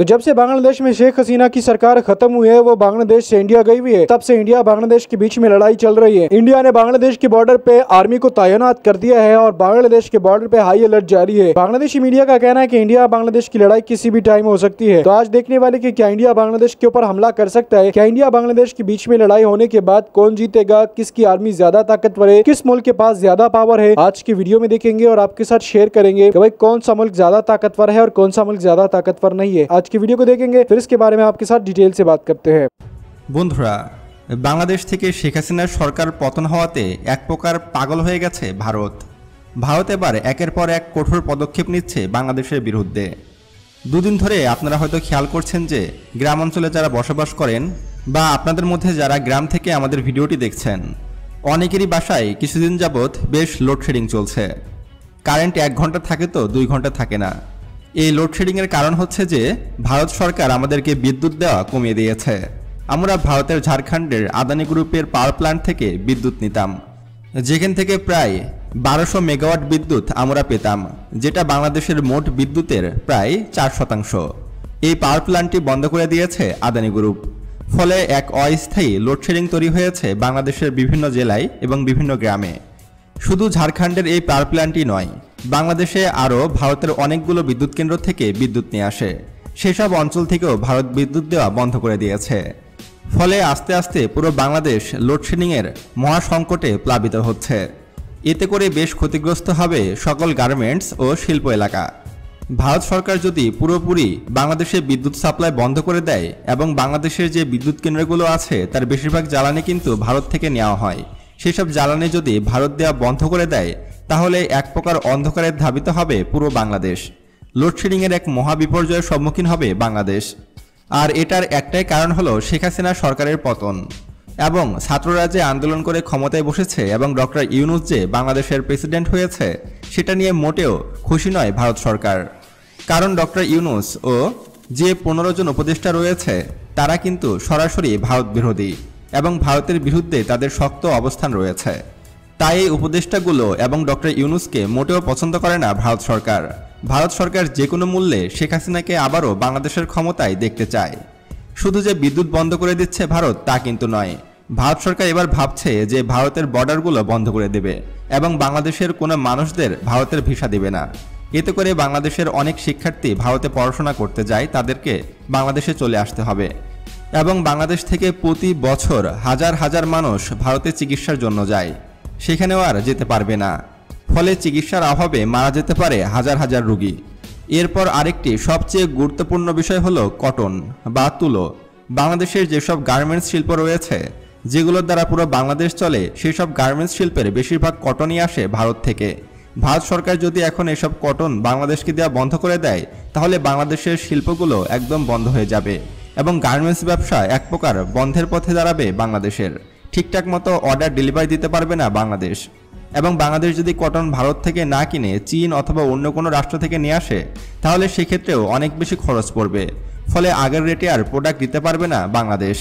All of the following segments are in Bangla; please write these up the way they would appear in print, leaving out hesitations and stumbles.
तो जब से बांग्लादेश में शेख हसीना की सरकार खत्म हुई है, वो बांग्लादेश से इंडिया गई हुई है, तब से इंडिया बांग्लादेश के बीच में लड़ाई चल रही है। इंडिया ने बांग्लादेश के बॉर्डर पे आर्मी को तैनात कर दिया है और बांग्लादेश के बॉर्डर पे हाई अलर्ट जारी है। बांग्लादेशी मीडिया का कहना है कि इंडिया बांग्लादेश की लड़ाई किसी भी टाइम हो सकती है। तो आज देखने वाले कि क्या इंडिया बांग्लादेश के ऊपर हमला कर सकता है, क्या इंडिया बांग्लादेश के बीच में लड़ाई होने के बाद कौन जीतेगा, किसकी आर्मी ज्यादा ताकतवर है, किस मुल्क के पास ज्यादा पावर है, आज की वीडियो में देखेंगे और आपके साथ शेयर करेंगे कि भाई कौन सा मुल्क ज्यादा ताकतवर है और कौन सा मुल्क ज्यादा ताकतवर नहीं है। आज की वीडियो को देखेंगे, फिर इसके बारे में आपके साथ डिटेल से बात करते हैं। বন্ধুরা, বাংলাদেশ থেকে শেখ হাসিনার সরকার পতন হওয়াতে এক প্রকার পাগল হয়ে গেছে ভারত এবার একের পর এক কঠোর পদক্ষেপ নিচ্ছে বাংলাদেশের বিরুদ্ধে। দুদিন ধরে আপনারা হয়তো খেয়াল করছেন যে গ্রাম অঞ্চলে যারা বসবাস করেন বা আপনাদের মধ্যে যারা গ্রাম থেকে আমাদের ভিডিওটি দেখছেন, অনেকেরই বাসায় কিছুদিন যাবৎ বেশ লোডশেডিং চলছে। কারেন্ট 1 ঘন্টা থাকে তো 2 ঘন্টা থাকে না। এই লোডশেডিংয়ের কারণ হচ্ছে যে ভারত সরকার আমাদেরকে বিদ্যুৎ দেওয়া কমিয়ে দিয়েছে। আমরা ভারতের ঝাড়খণ্ডের আদানি গ্রুপের পাওয়ার প্ল্যান্ট থেকে বিদ্যুৎ নিতাম, যেখান থেকে প্রায় 1200 মেগাওয়াট বিদ্যুৎ আমরা পেতাম, যেটা বাংলাদেশের মোট বিদ্যুতের প্রায় 4%। এই পাওয়ার প্ল্যান্টটি বন্ধ করে দিয়েছে আদানি গ্রুপ। ফলে এক অস্থায়ী লোডশেডিং তৈরি হয়েছে বাংলাদেশের বিভিন্ন জেলায় এবং বিভিন্ন গ্রামে। শুধু ঝাড়খণ্ডের এই পাওয়ার প্ল্যান্টই নয়, বাংলাদেশে আরও ভারতের অনেকগুলো বিদ্যুৎ কেন্দ্র থেকে বিদ্যুৎ নিয়ে আসে। সেসব অঞ্চল থেকেও ভারত বিদ্যুৎ দেওয়া বন্ধ করে দিয়েছে। ফলে আস্তে আস্তে পুরো বাংলাদেশ লোডশেডিংয়ের মহাসংকটে প্লাবিত হচ্ছে। এতে করে বেশ ক্ষতিগ্রস্ত হবে সকল গার্মেন্টস ও শিল্প এলাকা। ভারত সরকার যদি পুরোপুরি বাংলাদেশে বিদ্যুৎ সাপ্লাই বন্ধ করে দেয় এবং বাংলাদেশের যে বিদ্যুৎ কেন্দ্রগুলো আছে তার বেশিরভাগ জ্বালানি কিন্তু ভারত থেকে নেওয়া হয়, সেসব জ্বালানি যদি ভারত দেওয়া বন্ধ করে দেয় তাহলে এক প্রকার অন্ধকারে ধাবিত হবে পুরো বাংলাদেশ। লোডশেডিংয়ের এক মহাবিপর্যয়ের সম্মুখীন হবে বাংলাদেশ। আর এটার একটাই কারণ হলো শেখ হাসিনা সরকারের পতন এবং ছাত্ররা যে আন্দোলন করে ক্ষমতায় বসেছে এবং ডক্টর ইউনূস যে বাংলাদেশের প্রেসিডেন্ট হয়েছে সেটা নিয়ে মোটেও খুশি নয় ভারত সরকার। কারণ ডক্টর ইউনূস ও যে 15 জন উপদেষ্টা রয়েছে তারা কিন্তু সরাসরি ভারত বিরোধী এবং ভারতের বিরুদ্ধে তাদের শক্ত অবস্থান রয়েছে। তাই এই উপদেষ্টাগুলো এবং ডক্টর ইউনূসকে মোটেও পছন্দ করে না ভারত সরকার। ভারত সরকার যে কোনো মূল্যে শেখ হাসিনাকে আবারও বাংলাদেশের ক্ষমতায় দেখতে চায়। শুধু যে বিদ্যুৎ বন্ধ করে দিচ্ছে ভারত তা কিন্তু নয়, ভারত সরকার এবার ভাবছে যে ভারতের বর্ডারগুলো বন্ধ করে দেবে এবং বাংলাদেশের কোনো মানুষদের ভারতের ভিসা দেবে না। এতে করে বাংলাদেশের অনেক শিক্ষার্থী ভারতে পড়াশোনা করতে যায়, তাদেরকে বাংলাদেশে চলে আসতে হবে এবং বাংলাদেশ থেকে প্রতি বছর হাজার হাজার মানুষ ভারতে চিকিৎসার জন্য যায়, সেখানেও আর যেতে পারবে না। ফলে চিকিৎসার অভাবে মারা যেতে পারে হাজার হাজার রোগী। এরপর আরেকটি সবচেয়ে গুরুত্বপূর্ণ বিষয় হলো কটন বা তুলো। বাংলাদেশের যেসব গার্মেন্টস শিল্প রয়েছে যেগুলোর দ্বারা পুরো বাংলাদেশ চলে, সেই সব গার্মেন্টস শিল্পের বেশিরভাগ কটনই আসে ভারত থেকে। ভারত সরকার যদি এখন এসব কটন বাংলাদেশকে দেওয়া বন্ধ করে দেয় তাহলে বাংলাদেশের শিল্পগুলো একদম বন্ধ হয়ে যাবে এবং গার্মেন্টস ব্যবসা এক প্রকার বন্ধের পথে দাঁড়াবে বাংলাদেশের। ঠিকঠাক মতো অর্ডার ডেলিভারি দিতে পারবে না বাংলাদেশ এবং বাংলাদেশ যদি কটন ভারত থেকে না কিনে চীন অথবা অন্য কোনো রাষ্ট্র থেকে নিয়ে আসে তাহলে সেক্ষেত্রেও অনেক বেশি খরচ পড়বে। ফলে আগের রেটে আর প্রোডাক্ট দিতে পারবে না বাংলাদেশ।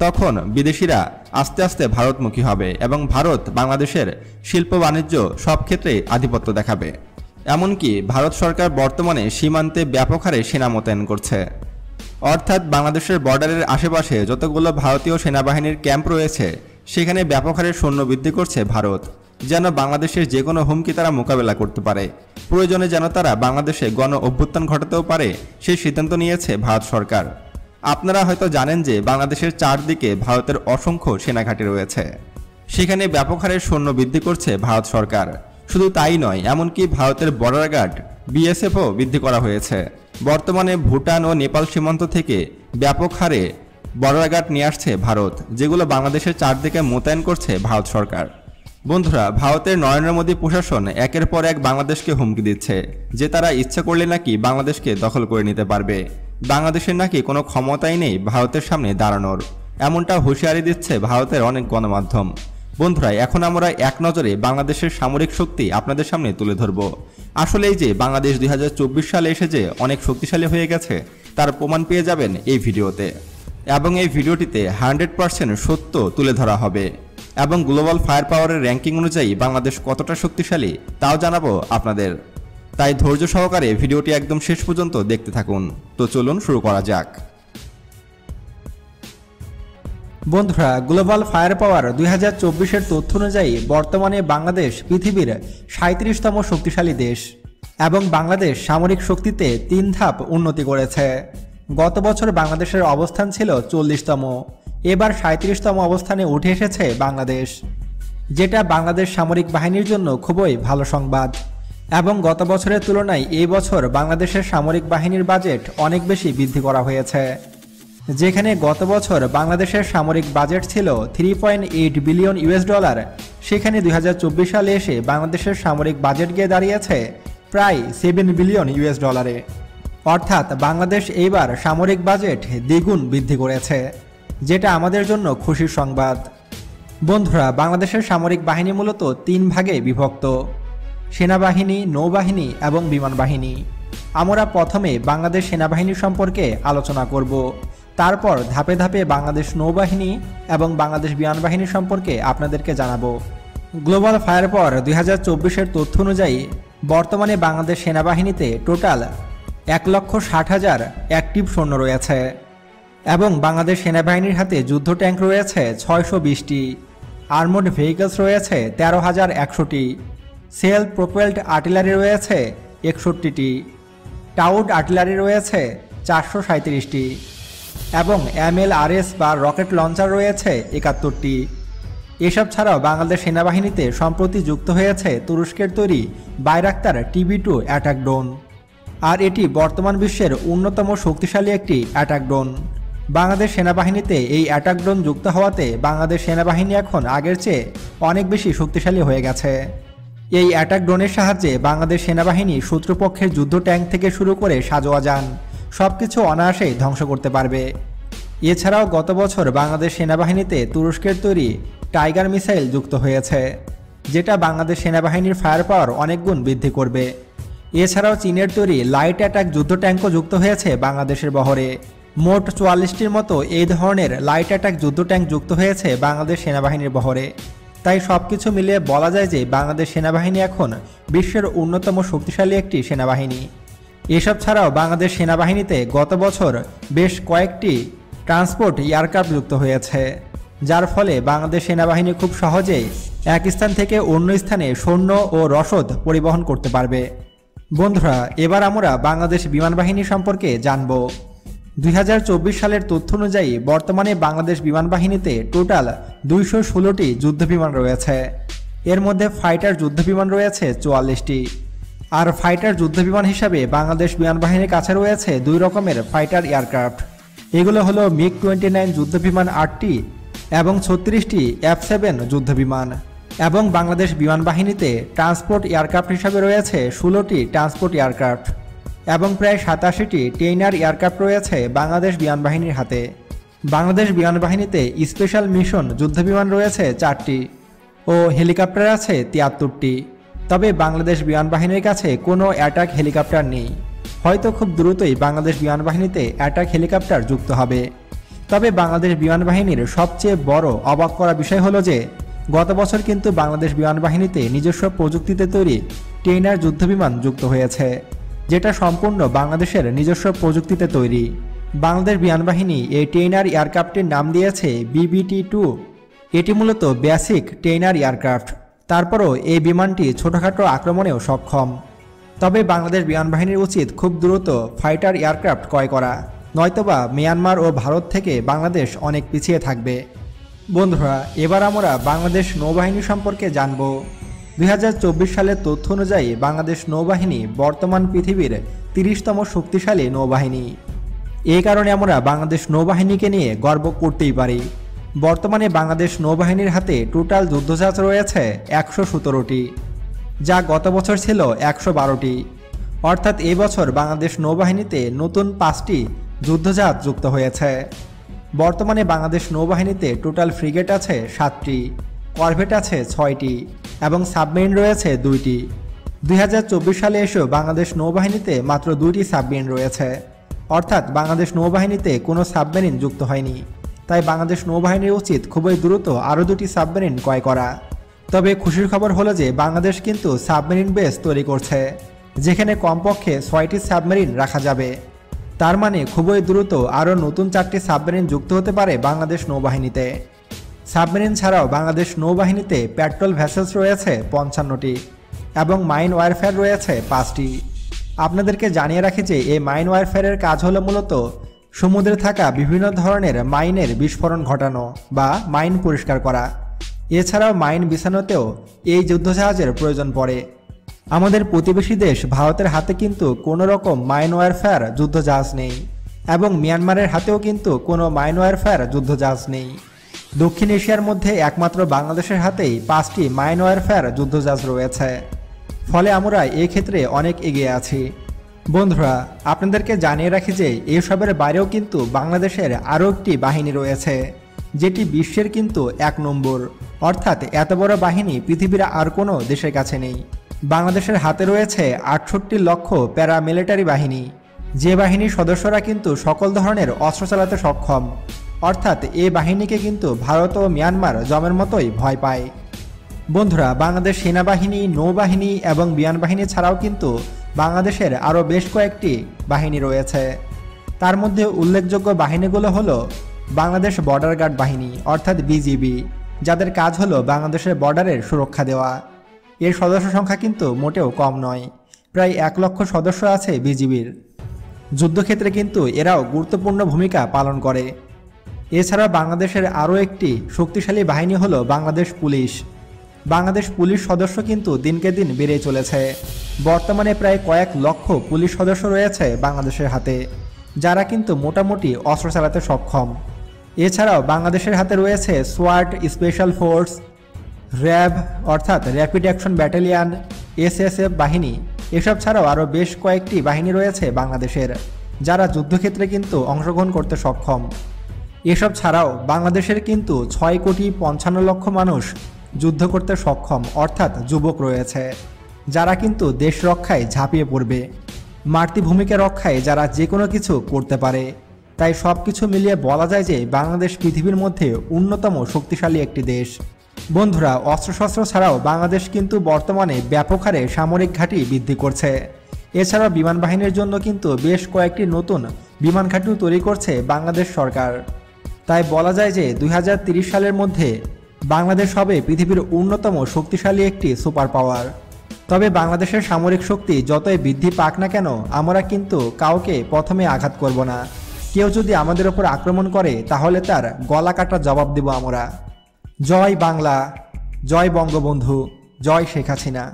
তখন বিদেশিরা আস্তে আস্তে ভারতমুখী হবে এবং ভারত বাংলাদেশের শিল্প বাণিজ্য সব ক্ষেত্রে আধিপত্য দেখাবে। এমনকি ভারত সরকার বর্তমানে সীমান্তে ব্যাপক হারে সেনা মোতায়েন করছে, অর্থাৎ বাংলাদেশের বর্ডারের আশেপাশে যতগুলো ভারতীয় সেনাবাহিনীর ক্যাম্প রয়েছে সেখানে ব্যাপক হারে সৈন্য বৃদ্ধি করছে ভারত, যেন বাংলাদেশের যে কোনো হুমকি তারা মোকাবেলা করতে পারে। প্রয়োজনে যেন তারা বাংলাদেশে গণ অভ্যুত্থান ঘটাতেও পারে সেই সিদ্ধান্ত নিয়েছে ভারত সরকার। আপনারা হয়তো জানেন যে বাংলাদেশের চারদিকে ভারতের অসংখ্য সেনাঘাঁটি রয়েছে, সেখানে ব্যাপক হারে সৈন্য বৃদ্ধি করছে ভারত সরকার। শুধু তাই নয়, এমনকি ভারতের বর্ডার গার্ড বিএসএফও বৃদ্ধি করা হয়েছে। বর্তমানে ভুটান ও নেপাল সীমান্ত থেকে ব্যাপক হারে বর্ডার গার্ড নিয়ে আসছে ভারত, যেগুলো বাংলাদেশের চারদিকে মোতায়েন করছে ভারত সরকার। বন্ধুরা, ভারতের নরেন্দ্র মোদী প্রশাসন একের পর এক বাংলাদেশকে হুমকি দিচ্ছে যে তারা ইচ্ছা করলে নাকি বাংলাদেশকে দখল করে নিতে পারবে। বাংলাদেশের নাকি কোনো ক্ষমতাই নেই ভারতের সামনে দাঁড়ানোর, এমনটা হুঁশিয়ারি দিচ্ছে ভারতের অনেক গণমাধ্যম। বন্ধুরা, এখন আমরা এক নজরে বাংলাদেশের সামরিক শক্তি আপনাদের সামনে তুলে ধরব। আসলে এই যে বাংলাদেশ 2024 সালে এসে যে অনেক শক্তিশালী হয়ে গেছে তার প্রমাণ পেয়ে যাবেন এই ভিডিওতে এবং এই ভিডিওটিতে 100% সত্য তুলে ধরা হবে এবং গ্লোবাল ফায়ার পাওয়ারের র্যাঙ্কিং অনুযায়ী বাংলাদেশ কতটা শক্তিশালী তাও জানাবো আপনাদের। তাই ধৈর্য সহকারে ভিডিওটি একদম শেষ পর্যন্ত দেখতে থাকুন। তো চলুন শুরু করা যাক। বন্ধুরা, গ্লোবাল ফায়ার পাওয়ার 2024-এর তথ্য অনুযায়ী বর্তমানে বাংলাদেশ পৃথিবীর 37তম শক্তিশালী দেশ এবং বাংলাদেশ সামরিক শক্তিতে 3 ধাপ উন্নতি করেছে। গত বছর বাংলাদেশের অবস্থান ছিল 40তম, এবার 37তম অবস্থানে উঠে এসেছে বাংলাদেশ, যেটা বাংলাদেশ সামরিক বাহিনীর জন্য খুবই ভালো সংবাদ। এবং গত বছরের তুলনায় এই বছর বাংলাদেশের সামরিক বাহিনীর বাজেট অনেক বেশি বৃদ্ধি করা হয়েছে। যেখানে গত বছর বাংলাদেশের সামরিক বাজেট ছিল $3.8 বিলিয়ন, সেখানে 2024 সালে এসে বাংলাদেশের সামরিক বাজেট গিয়ে দাঁড়িয়েছে প্রায় $7 বিলিয়ন। অর্থাৎ বাংলাদেশ এইবার সামরিক বাজেট দ্বিগুণ বৃদ্ধি করেছে, যেটা আমাদের জন্য খুশির সংবাদ। বন্ধুরা, বাংলাদেশের সামরিক বাহিনী মূলত 3 ভাগে বিভক্ত: সেনাবাহিনী, নৌবাহিনী এবং বিমান বাহিনী। আমরা প্রথমে বাংলাদেশ সেনাবাহিনী সম্পর্কে আলোচনা করব, তারপর ধাপে ধাপে বাংলাদেশ নৌবাহিনী এবং বাংলাদেশ বিমান বাহিনী সম্পর্কে আপনাদেরকে জানাবো। গ্লোবাল ফায়ার পাওয়ার 2024-এর তথ্য অনুযায়ী বর্তমানে বাংলাদেশ সেনাবাহিনীতে টোটাল 1,60,000 অ্যাক্টিভ সৈন্য রয়েছে এবং বাংলাদেশ সেনাবাহিনীর হাতে যুদ্ধ ট্যাঙ্ক রয়েছে 620টি, আর্মড ভেহিকলস রয়েছে 13,100টি, সেলফ প্রোপেলড আর্টিলারি রয়েছে 61টি, টাউড আর্টিলারি রয়েছে 437টি এবং MLRS বা রকেট লঞ্চার রয়েছে 71টি। এসব ছাড়াও বাংলাদেশ সেনাবাহিনীতে সম্প্রতি যুক্ত হয়েছে তুরস্কের তৈরি বাইরাক্তার TB2 অ্যাটাক ড্রোন, আর এটি বর্তমান বিশ্বের অন্যতম শক্তিশালী একটি অ্যাটাক ড্রোন। বাংলাদেশ সেনাবাহিনীতে এই অ্যাটাক ড্রোন যুক্ত হওয়াতে বাংলাদেশ সেনাবাহিনী এখন আগের চেয়ে অনেক বেশি শক্তিশালী হয়ে গেছে। এই অ্যাটাক ড্রোনের সাহায্যে বাংলাদেশ সেনাবাহিনী শত্রুপক্ষের যুদ্ধ ট্যাঙ্ক থেকে শুরু করে সাজোয়া যান সবকিছু অনায়াসেই ধ্বংস করতে পারবে। এছাড়াও গত বছর বাংলাদেশ সেনাবাহিনীতে তুরস্কের তৈরি টাইগার মিসাইল যুক্ত হয়েছে, যেটা বাংলাদেশ সেনাবাহিনীর ফায়ার পাওয়ার অনেক গুণ বৃদ্ধি করবে। এছাড়াও চীনের তৈরি লাইট অ্যাটাক যুদ্ধ ট্যাঙ্কও যুক্ত হয়েছে বাংলাদেশের বহরে। মোট 44টির মতো এই ধরনের লাইট অ্যাটাক যুদ্ধ ট্যাঙ্ক যুক্ত হয়েছে বাংলাদেশ সেনাবাহিনীর বহরে। তাই সবকিছু মিলিয়ে বলা যায় যে বাংলাদেশ সেনাবাহিনী এখন বিশ্বের অন্যতম শক্তিশালী একটি সেনাবাহিনী। এসব ছাড়াও বাংলাদেশ সেনাবাহিনীতে গত বছর বেশ কয়েকটি ট্রান্সপোর্ট এয়ারক্রাফট যুক্ত হয়েছে, যার ফলে বাংলাদেশ সেনাবাহিনী খুব সহজেই এক স্থান থেকে অন্য স্থানে সৈন্য ও রসদ পরিবহন করতে পারবে। বন্ধুরা, এবার আমরা বাংলাদেশ বিমান বাহিনী সম্পর্কে জানব। 2024 সালের তথ্য অনুযায়ী বর্তমানে বাংলাদেশ বিমান বাহিনীতে টোটাল 216টি যুদ্ধবিমান রয়েছে। এর মধ্যে ফাইটার যুদ্ধবিমান রয়েছে 44টি, আর ফাইটার যুদ্ধবিমান হিসাবে বাংলাদেশ বিমান বাহিনীর কাছে রয়েছে 2 রকমের ফাইটার এয়ারক্রাফট। এগুলো হলো MiG-29 যুদ্ধবিমান 8টি এবং 36টি F-7 যুদ্ধবিমান। এবং বাংলাদেশ বিমান বাহিনীতে ট্রান্সপোর্ট এয়ারক্রাফট হিসাবে রয়েছে 16টি ট্রান্সপোর্ট এয়ারক্রাফট এবং প্রায় 87টি টেইনার এয়ারক্রাফট রয়েছে বাংলাদেশ বিমান বাহিনীর হাতে। বাংলাদেশ বিমান বাহিনীতে স্পেশাল মিশন যুদ্ধবিমান রয়েছে 4টি ও হেলিকপ্টার আছে 73টি। তবে বাংলাদেশ বিমান বাহিনীর কাছে কোনো অ্যাটাক হেলিকপ্টার নেই। হয়তো খুব দ্রুতই বাংলাদেশ বিমান বাহিনীতে অ্যাটাক হেলিকপ্টার যুক্ত হবে। তবে বাংলাদেশ বিমান বাহিনীর সবচেয়ে বড় অবাক করা বিষয় হলো যে গত বছর কিন্তু বাংলাদেশ বিমান বাহিনীতে নিজস্ব প্রযুক্তিতে তৈরি টেইনার যুদ্ধবিমান যুক্ত হয়েছে, যেটা সম্পূর্ণ বাংলাদেশের নিজস্ব প্রযুক্তিতে তৈরি। বাংলাদেশ বিমান বাহিনী এই টেইনার এয়ারক্রাফটের নাম দিয়েছে BBT-2। এটি মূলত বেসিক টেইনার এয়ারক্রাফট। তারপরও এই বিমানটি ছোটখাটো আক্রমণেও সক্ষম। তবে বাংলাদেশ বিমান বাহিনীর উচিত খুব দ্রুত ফাইটার এয়ারক্রাফট ক্রয় করা, নয়তোবা মিয়ানমার ও ভারত থেকে বাংলাদেশ অনেক পিছিয়ে থাকবে। বন্ধুরা, এবার আমরা বাংলাদেশ নৌবাহিনী সম্পর্কে জানব। 2024 সালের তথ্য অনুযায়ী বাংলাদেশ নৌবাহিনী বর্তমান পৃথিবীর 30তম শক্তিশালী নৌবাহিনী। এই কারণে আমরা বাংলাদেশ নৌবাহিনীকে নিয়ে গর্ব করতেই পারি। বর্তমানে বাংলাদেশ নৌবাহিনীর হাতে টোটাল যুদ্ধজাহাজ রয়েছে 117টি, যা গত বছর ছিল 112টি। অর্থাৎ এই বছর বাংলাদেশ নৌবাহিনীতে নতুন 5টি যুদ্ধজাহাজ যুক্ত হয়েছে। বর্তমানে বাংলাদেশ নৌবাহিনীতে টোটাল ফ্রিগেট আছে 7টি, করভেট আছে 6টি এবং সাবমেরিন রয়েছে 2টি। 2024 সালে এসেও বাংলাদেশ নৌবাহিনীতে মাত্র 2টি সাবমেরিন রয়েছে, অর্থাৎ বাংলাদেশ নৌবাহিনীতে কোনো সাবমেরিন যুক্ত হয়নি। তাই বাংলাদেশ নৌবাহিনীর উচিত খুবই দ্রুত আরও 2টি সাবমেরিন ক্রয় করা। তবে খুশির খবর হলো যে বাংলাদেশ কিন্তু সাবমেরিন বেস তৈরি করছে যেখানে কমপক্ষে 6টি সাবমেরিন রাখা যাবে। তার মানে খুবই দ্রুত আরও নতুন 4টি সাবমেরিন যুক্ত হতে পারে বাংলাদেশ নৌবাহিনীতে। সাবমেরিন ছাড়াও বাংলাদেশ নৌবাহিনীতে পেট্রোল ভেসেলস রয়েছে 55টি এবং মাইন ওয়ারফেয়ার রয়েছে 5টি। আপনাদেরকে জানিয়ে রাখি যে এই মাইন ওয়ারফেয়ারের কাজ হলো মূলত সমুদ্রে থাকা বিভিন্ন ধরনের মাইনের বিস্ফোরণ ঘটানো বা মাইন পরিষ্কার করা। এছাড়াও মাইন বিছানোতেও এই যুদ্ধজাহাজের প্রয়োজন পড়ে। আমাদের প্রতিবেশী দেশ ভারতের হাতে কিন্তু কোনো রকম মাইন ওয়ারফেয়ার যুদ্ধজাহাজ নেই এবং মিয়ানমারের হাতেও কিন্তু কোনো মাইন ওয়ারফেয়ার যুদ্ধজাহাজ নেই। দক্ষিণ এশিয়ার মধ্যে একমাত্র বাংলাদেশের হাতেই 5টি মাইন ওয়ারফেয়ার যুদ্ধজাহাজ রয়েছে। ফলে আমরা এই ক্ষেত্রে অনেক এগিয়ে আছি। বন্ধুরা, আপনাদেরকে জানিয়ে রাখি যে এসবের বাইরেও কিন্তু বাংলাদেশের আরও একটি বাহিনী রয়েছে, যেটি বিশ্বের কিন্তু 1 নম্বর। অর্থাৎ এত বড় বাহিনী পৃথিবীর আর কোনো দেশের কাছে নেই। বাংলাদেশের হাতে রয়েছে 68 লক্ষ প্যারামিলিটারি বাহিনী, যে বাহিনীর সদস্যরা কিন্তু সকল ধরনের অস্ত্র চালাতে সক্ষম। অর্থাৎ এই বাহিনীকে কিন্তু ভারত ও মিয়ানমার জমের মতোই ভয় পায়। বন্ধুরা, বাংলাদেশ সেনাবাহিনী, নৌবাহিনী এবং বিমান বাহিনী ছাড়াও কিন্তু বাংলাদেশের আরও বেশ কয়েকটি বাহিনী রয়েছে। তার মধ্যে উল্লেখযোগ্য বাহিনীগুলো হলো বাংলাদেশ বর্ডার গার্ড বাহিনী অর্থাৎ বিজিবি, যাদের কাজ হলো বাংলাদেশের বর্ডারের সুরক্ষা দেওয়া। এর সদস্য সংখ্যা কিন্তু মোটেও কম নয়, প্রায় 1 লক্ষ সদস্য আছে বিজিবির। যুদ্ধক্ষেত্রে কিন্তু এরাও গুরুত্বপূর্ণ ভূমিকা পালন করে। এছাড়া বাংলাদেশের আরও একটি শক্তিশালী বাহিনী হলো বাংলাদেশ পুলিশ। বাংলাদেশ পুলিশ সদস্য কিন্তু দিনকে দিন বেড়ে চলেছে। বর্তমানে প্রায় কয়েক লক্ষ পুলিশ সদস্য রয়েছে বাংলাদেশের হাতে, যারা কিন্তু মোটামুটি অস্ত্র চালাতে সক্ষম। এছাড়াও বাংলাদেশের হাতে রয়েছে সোয়াট স্পেশাল ফোর্স, র্যাব অর্থাৎ র্যাপিড অ্যাকশন ব্যাটালিয়ান, এসএসএফ বাহিনী। এসব ছাড়াও আরও বেশ কয়েকটি বাহিনী রয়েছে বাংলাদেশের, যারা যুদ্ধক্ষেত্রে কিন্তু অংশগ্রহণ করতে সক্ষম। এসব ছাড়াও বাংলাদেশের কিন্তু 6,55,00,000 মানুষ যুদ্ধ করতে সক্ষম অর্থাৎ যুবক রয়েছে, যারা কিন্তু দেশ রক্ষায় ঝাঁপিয়ে পড়বে। মাতৃভূমিকে রক্ষায় যারা যে কোনো কিছু করতে পারে। তাই সব কিছু মিলিয়ে বলা যায় যে বাংলাদেশ পৃথিবীর মধ্যে অন্যতম শক্তিশালী একটি দেশ। বন্ধুরা, অস্ত্রশস্ত্র ছাড়াও বাংলাদেশ কিন্তু বর্তমানে ব্যাপক হারে সামরিক ঘাঁটি বৃদ্ধি করছে। এছাড়াও বিমান বাহিনীর জন্য কিন্তু বেশ কয়েকটি নতুন বিমান ঘাঁটিও তৈরি করছে বাংলাদেশ সরকার। তাই বলা যায় যে 2030 সালের মধ্যে বাংলাদেশ হবে পৃথিবীর অন্যতম শক্তিশালী একটি সুপার পাওয়ার। তবে বাংলাদেশের সামরিক শক্তি যতই বৃদ্ধি পাক না কেন, আমরা কিন্তু কাউকে প্রথমে আঘাত করব না। কেউ যদি আমাদের ওপর আক্রমণ করে তাহলে তার গলা কাটা জবাব দেব আমরা। জয় বাংলা, জয় বঙ্গবন্ধু, জয় শেখ হাসিনা।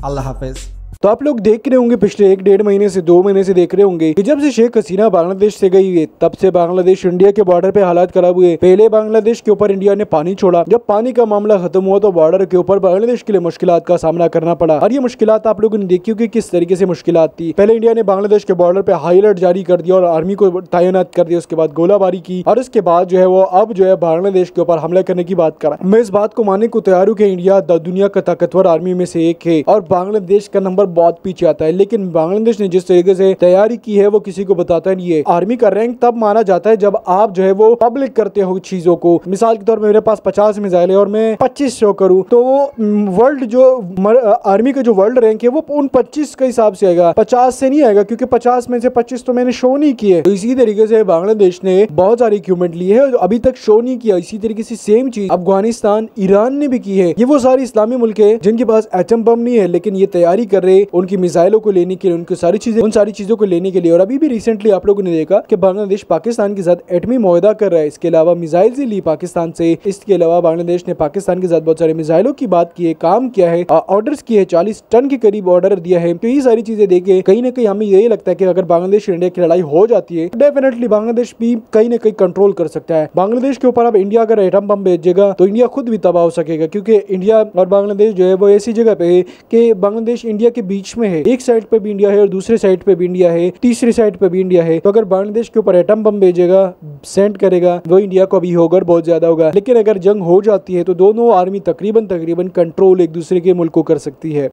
আল্লাহ হাফেজ। तो आप लोग देख रहे होंगे पिछले 1-1.5 महीने से 2 महीने से देख रहे होंगे कि जब से शेख हसीना बांग्लादेश से गई है, तब से बांग्लादेश इंडिया के बॉर्डर पे हालात खराब हुए। पहले बांग्लादेश के ऊपर इंडिया ने पानी छोड़ा, जब पानी का मामला खत्म हुआ तो बॉर्डर के ऊपर बांग्लादेश के लिए मुश्किलात का सामना करना पड़ा। और ये मुश्किलात आप लोगों ने देखी होगी किस तरीके से मुश्किलात थी। पहले इंडिया ने बांग्लादेश के बॉर्डर पे हाई अलर्ट जारी कर दिया और आर्मी को तैनात कर दिया, उसके बाद गोलाबारी की और उसके बाद जो है वो अब जो है बांग्लादेश के ऊपर हमला करने की बात करा। मैं इस बात को मानने को तैयार हूँ कि इंडिया दुनिया का ताकतवर आर्मी में से एक है और बांग्लादेश का नंबर बहुत पीछे आता है। लेकिन बांग्लादेश ने जिस तरीके से तैयारी की है वो किसी को बताता नहीं है। आर्मी का रैंक तब माना जाता है जब आप जो है वो पब्लिक करते हो चीजों को। मिसाल के तौर पे मेरे पास 50 मिसाइल है और मैं 25 शो करूं तो वर्ल्ड जो आर्मी का जो वर्ल्ड रैंक है वो उन 25 के हिसाब से आएगा, 50 से नहीं आएगा, क्योंकि 50 में से 25 तो मैंने शो नहीं किए। तो इसी तरीके से बांग्लादेश ने बहुत सारी इक्विपमेंट ली है जो अभी तक शो नहीं किया। इसी तरीके से सेम चीज अफगानिस्तान, ईरान ने भी की है। ये वो सारे इस्लामी मुल्क है जिनके पास एटम बम नहीं है, लेकिन ये तैयारी कर रहे उनकी मिसाइलों को लेने के लिए, उनकी उन सारी चीजों को लेने के लिए। और अभी भी रिसेंटली आप लोगों ने देखा कि बांग्लादेश पाकिस्तान के साथ एटमी मुआहदा कर रहा है। इसके अलावा मिसाइल से ली पाकिस्तान से। इसके अलावा बांग्लादेश ने पाकिस्तान के साथ बहुत सारे मिसाइलों की बात की है, काम किया है, ऑर्डर्स किए है, 40 टन के करीब ऑर्डर दिया है। तो ये सारी चीजें देखे कहीं ना कहीं हमें यही लगता है कि अगर बांग्लादेश इंडिया की लड़ाई हो जाती है तो डेफिनेटली बांग्लादेश भी कहीं ना कहीं कंट्रोल कर सकता है। बांग्लादेश के ऊपर अब इंडिया अगर एटम बम भेजेगा तो इंडिया खुद भी तबाह हो सकेगा, क्योंकि इंडिया और बांग्लादेश जो है वो ऐसी जगह पे है कि बांग्लादेश इंडिया के बीच में है। एक साइड पे भी इंडिया है और दूसरे साइड पे भी इंडिया है, तीसरी साइड पे भी इंडिया है। तो अगर बांग्लादेश के ऊपर एटम बम भेजेगा, सेंड करेगा, वो इंडिया को भी होगा, बहुत ज्यादा होगा। लेकिन अगर जंग हो जाती है तो दोनों आर्मी तकरीबन कंट्रोल एक दूसरे के मुल्क को कर सकती है।